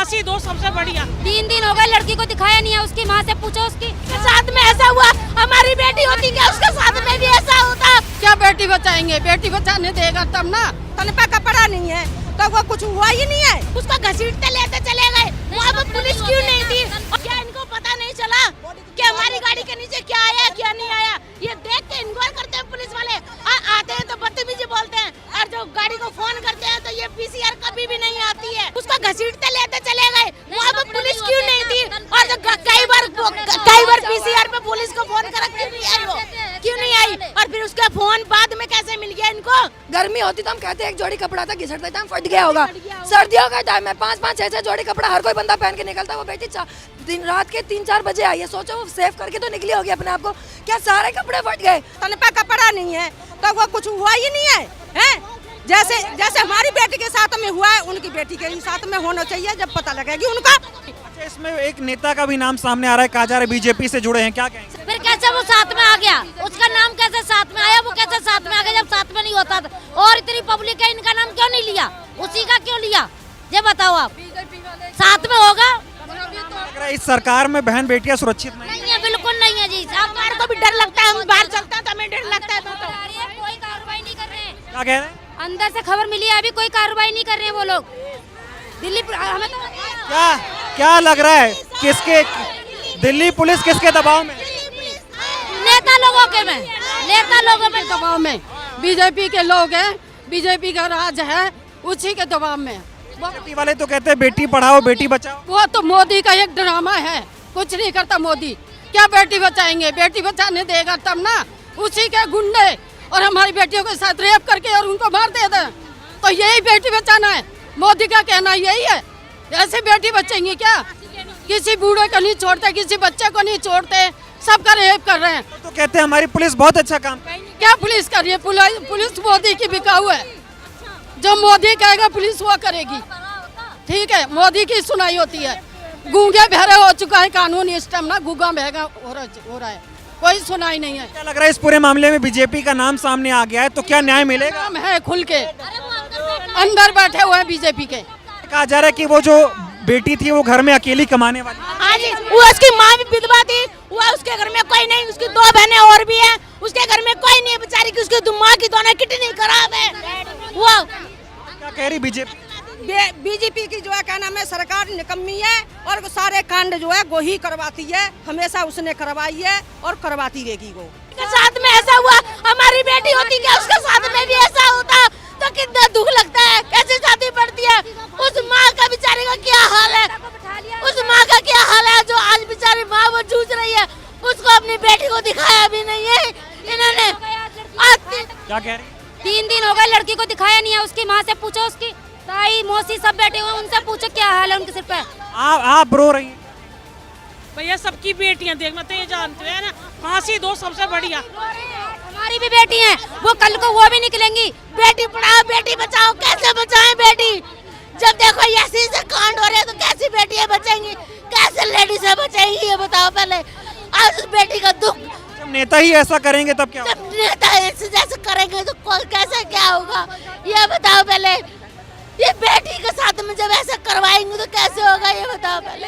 फांसी दो सबसे बढ़िया। 3 दिन हो गए लड़की को दिखाया नहीं है, उसकी माँ से पूछो उसकी साथ में ऐसा हुआ, हमारी बेटी होती क्या उसके साथ में भी ऐसा होता? क्या बेटी बचाएंगे? बेटी बचाने देगा तब ना। तन पे कपड़ा नहीं है तो वो कुछ हुआ ही नहीं है, उसको घसीटते लेते चले गए। वहाँ पर पुलिस क्यों नहीं थी? क्या इनको पता नहीं चला कि हमारी गाड़ी के नीचे क्या आया क्या नहीं आया? ये देख के इंक्वायर करते हैं पुलिस वाले, आते हैं तो बदतमीजी बोलते हैं, और जो गाड़ी को फोन करते हैं तो ये पीसीआर कभी भी नहीं आती है। उसको घसीटते लेते चले गए। वहाँ पर पुलिस क्यों नहीं थी? और जो कई बार पीसीआर पे पुलिस को फोन करा, क्यों नहीं आई वो? क्यों नहीं आई? और फिर उसका फोन बाद में कैसे मिल गया इनको? गर्मी होती तो हम कहते हैं एक जोड़ी कपड़ा था घिसट देता हम फट गया होगा। सर्दियों का टाइम है, 5-5 6-6 जोड़ी कपड़ा हर कोई बंदा पहन के निकलता है। वो बेटी दिन रात के 3-4 बजे आई है, सोचो वो सेव करके तो निकली होगी अपने आप को, क्या सारे कपड़े फट गए? तन पे कपड़ा नहीं है तो वो कुछ हुआ ही नहीं है, हैं? जैसे जैसे हमारी बेटी के साथ में हुआ है, उनकी बेटी के ही साथ में होना चाहिए, जब पता लगेगी उनका। अच्छा, इसमें एक नेता का भी नाम सामने आ रहा है, कहा जा रहा है बीजेपी से जुड़े हैं, क्या कहेंगे? फिर कैसे वो साथ में आ गया? उसका नाम कैसे साथ में आया? वो कैसे साथ में आ गया जब साथ में नहीं होता था? और इतनी पब्लिक है, इनका नाम क्यों नहीं लिया? उसी का क्यों लिया? ये बताओ आप। साथ में होगा? लग रहा है इस सरकार में बहन बेटियां सुरक्षित नहीं नहीं है, बिल्कुल नहीं है जी। हमारे को भी डर लगता है, हम बाहर चलते हैं तो हमें डर लगता है। कोई कार्रवाई नहीं कर रहे हैं। क्या कह रहे हैं? अंदर से खबर मिली है, अभी कोई कार्रवाई नहीं कर रहे हैं वो लोग। दिल्ली हमें तो क्या क्या लग रहा है किसके दिल्ली पुलिस किसके दबाव में? नेता लोगों के में, नेता लोगों में दबाव में बीजेपी के लोग हैं, बीजेपी का राज है, उसी के दबाव में। बीजेपी वाले तो कहते हैं बेटी पढ़ाओ बेटी बचाओ। वो तो मोदी का एक ड्रामा है, कुछ नहीं करता मोदी। क्या बेटी बचाएंगे? बेटी बचाने देगा तब ना। उसी के गुंडे और हमारी बेटियों के साथ रेप करके और उनको मार दे दे, तो यही बेटी बचाना है? मोदी का कहना यही है? ऐसे बेटी बचेंगी क्या? किसी बूढ़े को नहीं छोड़ते, किसी बच्चे को नहीं छोड़ते, सबका रेप कर रहे हैं। तो कहते हैं हमारी पुलिस बहुत अच्छा काम कर रही है। क्या पुलिस कर रही है? पुलिस मोदी की बिकाऊ है, जो मोदी कहेगा पुलिस वो करेगी। ठीक है, मोदी की सुनाई होती है। गूंगे बहरे हो चुका है कानून इस टाइम ना, गूंगा बहरा हो रहा है, कोई सुनाई नहीं है। क्या लग रहा है इस पूरे मामले में बीजेपी का नाम सामने आ गया है, तो क्या न्याय मिलेगा? नाम है खुल के अंदर बैठे हुए हैं बीजेपी के। कहा जा रहा है कि वो जो बेटी थी वो घर में अकेली कमाने वाली। हाँ जी, वो उसकी माँ भी विधवा थी, वो उसके घर में कोई नहीं, उसकी 2 बहनें और भी हैं, उसके घर में कोई नहीं है बेचारी की, उसकी माँ की दोनों किडनी खराब है। वो क्या कह रही बीजेपी? बीजेपी की जो है क्या नाम है, सरकार निकम्मी है और सारे कांड जो है वो ही करवाती है, हमेशा उसने करवाई है और करवाती रहेगी। वो के साथ में ऐसा हुआ, हमारी बेटी होती क्या उसके साथ में भी ऐसा होता तो कितना दुख लगता है, कैसे शादी पड़ती है। उस माँ का बेचारे का क्या हाल है, उस माँ का क्या हाल है जो आज बेचारी माँ वो जूझ रही है, उसको अपनी बेटी को दिखाया भी नहीं है इन्होंने। क्या कह रही? 3 दिन हो गए लड़की को दिखाया नहीं है, उसकी माँ से पूछो, उसकी ताई मौसी सब बैठे हुए, उनसे पूछो क्या हाल है उनके सिर पे। आप रो रही हैं? भैया सबकी बेटियां देखना तो ये जानते हैं ना, फांसी दो सबसे बढ़िया। हमारी भी बेटी है, वो कल को वो भी निकलेंगी। बेटी पढ़ाओ बेटी बचाओ, कैसे बचाएं बेटी? जब देखो ऐसे से कांड हो रहे हैं तो कैसी बेटियां बचेंगी, कैसे लेडीज बचेंगी, ये बताओ पहले। आज उस बेटी का दुख, जब नेता ही ऐसा करेंगे तब क्या होगा? जब नेता ऐसे जैसे करेंगे तो कैसे क्या होगा, ये बताओ पहले। ये बेटी के साथ में जब ऐसा करवाएंगे तो कैसे होगा, ये बताओ पहले।